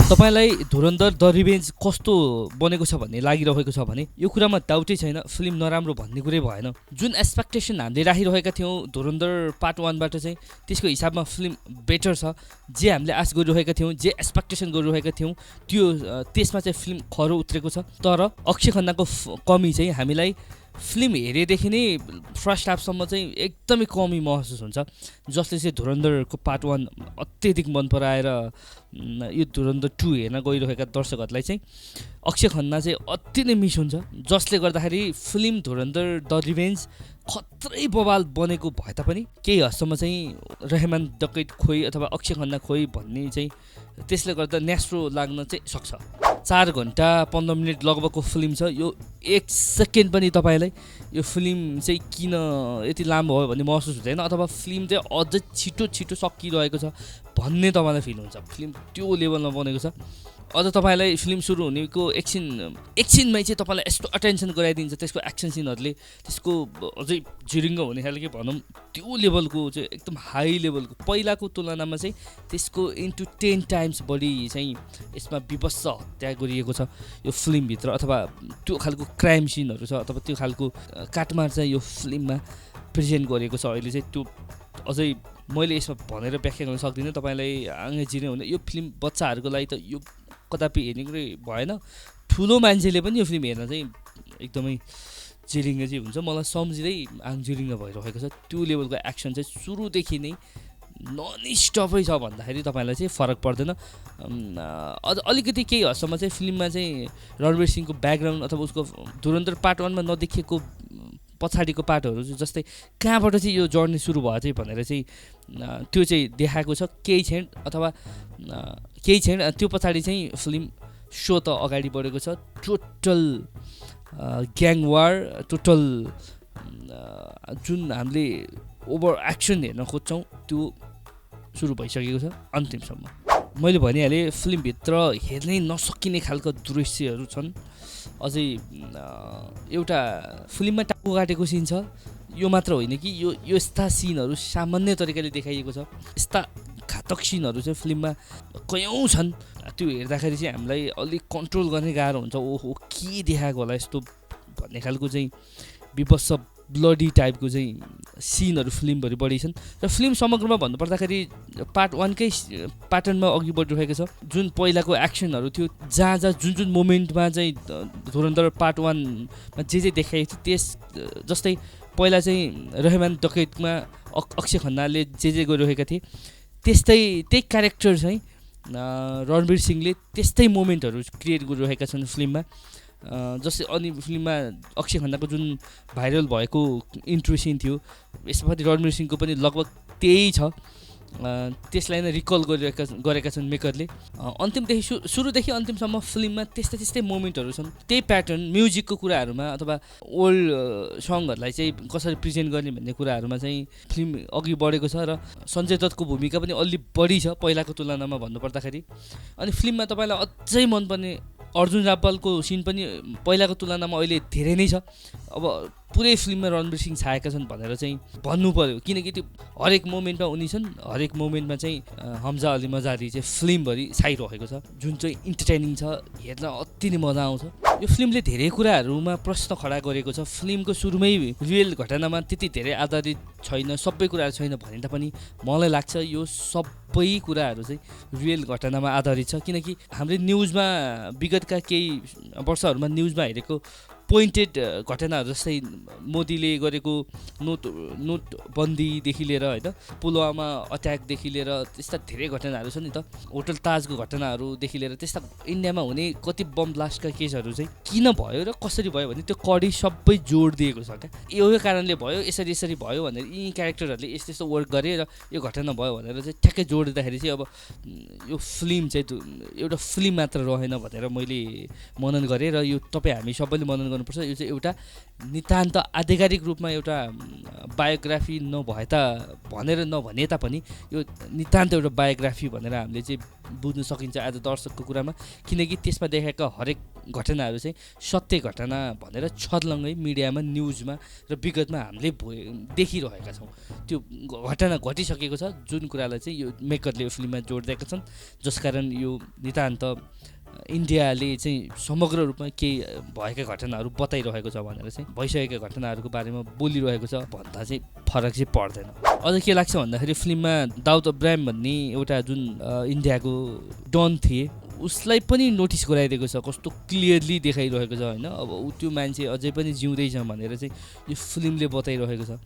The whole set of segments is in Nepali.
तपाईलाई धुरन्धर द रिभेन्ज कस्तो बनेको छ भन्ने लागिरहेको छ भने यो कुरामा डाउटै छैन, फिल्म नराम्रो भन्ने कुरै भएन। जुन एक्सपेक्टेसन हामीले राखिरहेका थियौँ धुरन्धर पार्ट 1 बाट चाहिँ त्यसको हिसाबमा फिल्म बेटर छ। जे हामीले आश गरिरहेका थियौँ, जे एक्सपेक्टेसन गरिरहेका थियौँ त्यो त्यसमा चाहिँ फिल्म खरो उत्रेको छ। तर अक्षय खन्नाको कमी चाहिँ हामीलाई फिल्म हेरेदेखि नै फर्स्ट हाफसम्म चाहिँ एकदमै कमी महसुस हुन्छ, जसले चाहिँ धुरन्धरको पार्ट 1 अत्यधिक मन पराएर यो धुरन्धर 2 हेर्न गइरहेका दर्शकहरूलाई चाहिँ अक्षय खन्ना चाहिँ अति नै मिस हुन्छ, जसले गर्दाखेरि फिल्म धुरन्धर द रिभेन्ज खत्रै बवाल बनेको भए तापनि केही हदसम्म चाहिँ रहमान डकैत खोइ अथवा अक्षय खन्ना खोइ भन्ने चाहिँ त्यसले गर्दा न्यास्रो लाग्न चाहिँ सक्छ। 4 घण्टा 15 मिनट लगभगको फिल्म छ। यो 1 सेकेन्ड पनि तपाईँलाई यो फिल्म चाहिँ किन यति लामो भयो भन्ने महसुस हुँदैन, अथवा फिल्म चाहिँ अझै छिटो छिटो सकिरहेको छ भन्ने तपाईँलाई फिल हुन्छ। फिल्म त्यो लेभलमा बनेको छ। अझ तपाईँलाई फिल्म सुरु हुनेको एकछिनमै चाहिँ तपाईँलाई यस्तो अटेन्सन गराइदिन्छ त्यसको एक्सन सिनहरूले, त्यसको अझै झिरिङ्ग हुने खालको भनौँ त्यो लेभलको चाहिँ एकदम हाई लेभलको, पहिलाको तुलनामा चाहिँ त्यसको इन्टु 10 टाइम्स बढी चाहिँ यसमा विवश हत्या गरिएको छ यो फिल्मभित्र, अथवा त्यो खालको क्राइम सिनहरू छ, अथवा त्यो खालको काटमार चाहिँ यो फिल्ममा प्रेजेन्ट गरेको छ। अहिले चाहिँ त्यो अझै मैले यसमा भनेर व्याख्या गर्न सक्दिनँ, तपाईँलाई अङ्ग्रेजी नै हुने। यो फिल्म बच्चाहरूको लागि त यो कदापि हेर्ने कुरै भएन, ठुलो मान्छेले पनि यो फिल्म हेर्न चाहिँ एकदमै जिरिङ्ग चाहिँ हुन्छ। मलाई सम्झिँदै जिरिङ्ग भइरहेको छ। त्यो लेभलको एक्सन चाहिँ सुरुदेखि नै नन स्टपै छ भन्दाखेरि तपाईँलाई चाहिँ फरक पर्दैन। अझ अलिकति केही हदसम्म चाहिँ फिल्ममा चाहिँ रणवीर सिंहको ब्याकग्राउन्ड अथवा उसको धुरन्धर पार्ट 1 मा नदेखिएको पछाडिको पार्टहरू जस्तै कहाँबाट चाहिँ यो जर्नी सुरु भयो चाहिँ भनेर चाहिँ त्यो चाहिँ देखाएको छ केही क्षण, अथवा केही क्षण त्यो पछाडि चाहिँ फिल्म सो त अगाडि बढेको छ। टोटल ग्याङ वार, टोटल जुन हामीले ओभर एक्सन हेर्न खोज्छौँ त्यो सुरु भइसकेको छ अन्तिमसम्म। मैले भनिहालेँ फिल्मभित्र हेर्नै नसकिने खालको दृश्यहरू छन्। अझै एउटा फिल्ममा टाउको काटेको सिन छ, यो मात्र होइन कि यो यस्ता सिनहरू सामान्य तरिकाले देखाइएको छ। यस्ता घातक सिनहरू चाहिँ फिल्ममा कयौँ छन्। त्यो हेर्दाखेरि चाहिँ हामीलाई अलिक कन्ट्रोल गर्ने गाह्रो हुन्छ। ओहो के देखाएको होला यस्तो भन्ने खालको चाहिँ विवश ब्लडी टाइपको चाहिँ सिनहरू फिल्मभरि बढी छन्। र फिल्म समग्रमा भन्नुपर्दाखेरि पार्ट 1 कै प्याटर्नमा अघि बढिरहेको छ। जुन पहिलाको एक्सनहरू थियो, जहाँ जुन मोमेन्टमा चाहिँ धुरन्धर पार्ट 1 मा जे देखाएको थियो त्यस जस्तै पहिला चाहिँ रहमान डकैतमा अक्षय खन्नाले जे गरिरहेका थिए त्यही क्यारेक्टर चाहिँ रणवीर सिंहले त्यस्तै मोमेन्टहरू क्रिएट गरिरहेका छन् फिल्ममा। जस्तै अनि फिल्ममा अक्षय खन्नाको जुन भाइरल भएको इन्ट्रो सिन थियो, यसमा पनि रणवीर सिंहको पनि लगभग त्यही छ। त्यसलाई नै रिकल गरेका छन् मेकरले। अन्तिमदेखि सुरुदेखि अन्तिमसम्म फिल्ममा त्यस्तै मोमेन्टहरू छन्। त्यही प्याटर्न म्युजिकको कुराहरूमा अथवा ओल्ड सङहरूलाई चाहिँ कसरी प्रेजेन्ट गर्ने भन्ने कुराहरूमा चाहिँ फिल्म अघि बढेको छ। र सञ्जय दत्तको भूमिका पनि अलि बढी छ पहिलाको तुलनामा भन्नुपर्दाखेरि। अनि फिल्ममा तपाईँलाई अझै मनपर्ने अर्जुन रावलको सिन पनि पहिलाको तुलनामा अहिले धेरै नै छ। अब पुरै फिल्ममा रणवीर सिंह छाएका छन् भनेर चाहिँ भन्नु पर्यो, किनकि त्यो हरेक मोमेन्टमा उनी छन्। हरेक मोमेन्टमा चाहिँ हमजा अली मजारी चाहिँ फिल्मभरि छाइरहेको छ, जुन चाहिँ इन्टरटेनिङ छ, हेर्न अति नै मजा आउँछ। यो फिल्मले धेरै कुराहरूमा प्रश्न खडा गरेको छ। फिल्मको सुरुमै रियल घटनामा त्यति धेरै आधारित छैन, सबै कुराहरू छैन भने तापनि मलाई लाग्छ यो सबै कुराहरू चाहिँ रियल घटनामा आधारित छ। किनकि हामीले न्युजमा विगतका केही वर्षहरूमा न्युजमा हेरेको पोइन्टेड घटनाहरू जस्तै मोदीले गरेको नोटबन्दीदेखि लिएर होइन, पुलवामा अट्याकदेखि लिएर त्यस्ता धेरै घटनाहरू छन् नि त, होटल ताजको घटनाहरूदेखि लिएर त्यस्ता इन्डियामा हुने कति बम ब्लास्टका केसहरू चाहिँ किन भयो र कसरी भयो भने त्यो कडी सबै जोड दिएको छ क्या। यो कारणले भयो, यसरी भयो भनेर यी क्यारेक्टरहरूले यस्तो वर्क गरे र यो घटना भयो भनेर चाहिँ ठ्याक्कै जोडिँदाखेरि चाहिँ अब यो फिल्म चाहिँ एउटा फिल्म मात्र रहेन भनेर मैले मनन गरेँ। र यो तपाईँ हामी सबैले मनन गर्नुपर्छ, यो चाहिँ एउटा नितान्त आधिकारिक रूपमा एउटा बायोग्राफी नभए भनेर नभने तापनि यो नितान्त एउटा बायोग्राफी भनेर हामीले चाहिँ बुझ्न सकिन्छ आज दर्शकको कुरामा, किनकि त्यसमा देखाएका हरेक घटनाहरू चाहिँ सत्य घटना भनेर छर्लङ्गै मिडियामा न्युजमा र विगतमा हामीले देखिरहेका छौँ। त्यो घटना घटिसकेको छ जुन कुरालाई चाहिँ यो मेकरले यो फिल्ममा जोड दिएका छन्, जसकारण यो नितान्त इन्डियाले चाहिँ समग्र रूपमा केही भएका घटनाहरू बताइरहेको छ भनेर चाहिँ भइसकेका घटनाहरूको बारेमा बोलिरहेको छ भन्दा चाहिँ फरक चाहिँ पर्दैन। अझ के लाग्छ भन्दाखेरि फिल्ममा दाउद इब्राहिम भन्ने एउटा जुन इन्डियाको डन थिए उसलाई पनि नोटिस गराइदिएको छ, कस्तो क्लियरली देखाइरहेको छ होइन। अब त्यो मान्छे अझै पनि जिउँदैछ भनेर चाहिँ यो फिल्मले बताइरहेको छ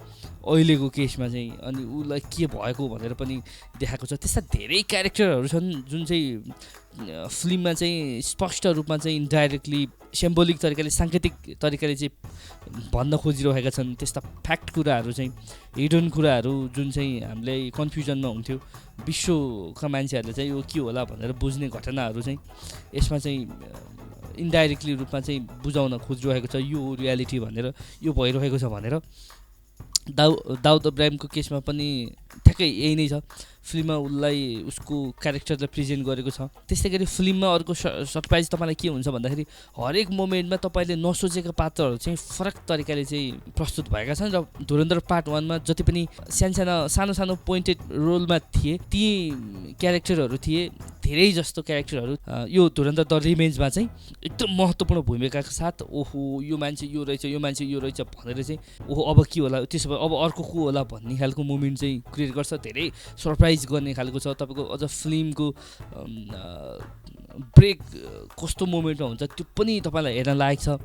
अहिलेको केसमा चाहिँ, अनि उसलाई के भएको भनेर पनि देखाएको छ। त्यस्ता धेरै क्यारेक्टरहरू छन् जुन चाहिँ फिल्ममा चाहिँ स्पष्ट रूपमा चाहिँ इन्डाइरेक्टली सिम्बोलिक तरिकाले साङ्केतिक तरिकाले चाहिँ भन्न खोजिरहेका छन्। त्यस्ता फ्याक्ट कुराहरू चाहिँ हिडन कुराहरू जुन चाहिँ हामीलाई कन्फ्युजनमा हुन्थ्यो विश्वका मान्छेहरूले चाहिँ यो के होला भनेर बुझ्ने घटनाहरू चाहिँ यसमा चाहिँ इन्डाइरेक्टली रूपमा चाहिँ बुझाउन खोजिरहेको छ यो रियालिटी भनेर, यो भइरहेको छ भनेर। दाउद इब्राहिमको केसमा पनि ठ्याक्कै यही नै छ, फिल्ममा उसलाई उसको क्यारेक्टरलाई प्रेजेन्ट गरेको छ। त्यस्तै गरी फिल्ममा अर्को सरप्राइज तपाईँलाई के हुन्छ भन्दाखेरि हरेक मोमेन्टमा तपाईँले नसोचेका पात्रहरू चाहिँ फरक तरिकाले चाहिँ प्रस्तुत भएका छन् र धुरन्धर पार्ट 1 मा जति पनि सानो पोइन्टेड रोलमा थिए ती क्यारेक्टरहरू थिए, धेरै जस्तो क्यारेक्टरहरू यो धुरन्धर द रिभेन्जमा चाहिँ एकदम महत्त्वपूर्ण भूमिकाका साथ ओहो यो मान्छे यो रहेछ यो मान्छे यो रहेछ भनेर चाहिँ ओहो अब के होला त्यसो भए अब अर्को को होला भन्ने खालको मोमेन्ट चाहिँ क्रिएट गर्छ, धेरै सरप्राइज गर्ने खालको छ। तपाईँको अझ फिल्मको ब्रेक कस्तो मोमेन्टमा हुन्छ त्यो पनि तपाईँलाई हेर्न लायक छ।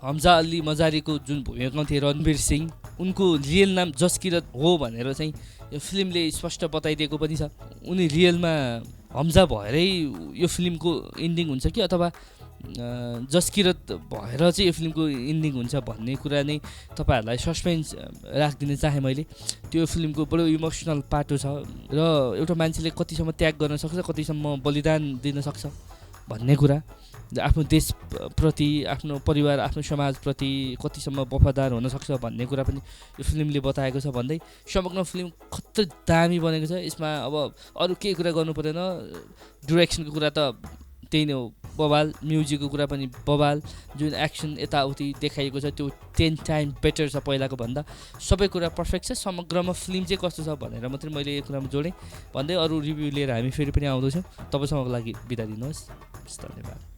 हमजा अली मजारीको जुन भूमिका थिए रणवीर सिंह, उनको रियल नाम जसकिरत हो भनेर चाहिँ यो फिल्मले स्पष्ट बताइदिएको पनि छ। उनी रियलमा हमजा भएरै यो फिल्मको इन्डिङ हुन्छ कि अथवा जसकिरत भएर चाहिँ यो फिल्मको इन्डिङ हुन्छ भन्ने कुरा नै तपाईँहरूलाई सस्पेन्स राखिदिन चाहेँ मैले। त्यो फिल्मको बडो इमोसनल पाटो छ र एउटा मान्छेले कतिसम्म त्याग गर्न सक्छ, कतिसम्म बलिदान दिन सक्छ भन्ने कुरा, आफ्नो देशप्रति आफ्नो परिवार आफ्नो समाजप्रति कतिसम्म वफादार हुन सक्छ भन्ने कुरा पनि यो फिल्मले बताएको छ भन्दै समग्र फिल्म कत्रो दामी बनेको छ। यसमा अब अरू केही कुरा गर्नु परेन, डिरेक्सनको कुरा त त्यही नै हो बबाल, म्युजिकको कुरा पनि बबाल, जुन एक्सन यताउति देखाइएको छ त्यो 10 टाइम बेटर छ पहिलाको भन्दा, सबै कुरा पर्फेक्ट छ। समग्रमा फिल्म चाहिँ कस्तो छ भनेर मात्रै मैले यो कुरामा जोडेँ भन्दै अरू रिभ्यू लिएर हामी फेरि पनि आउँदैछौँ। तपाईँसँगको लागि बिदा दिनुहोस्, धन्यवाद।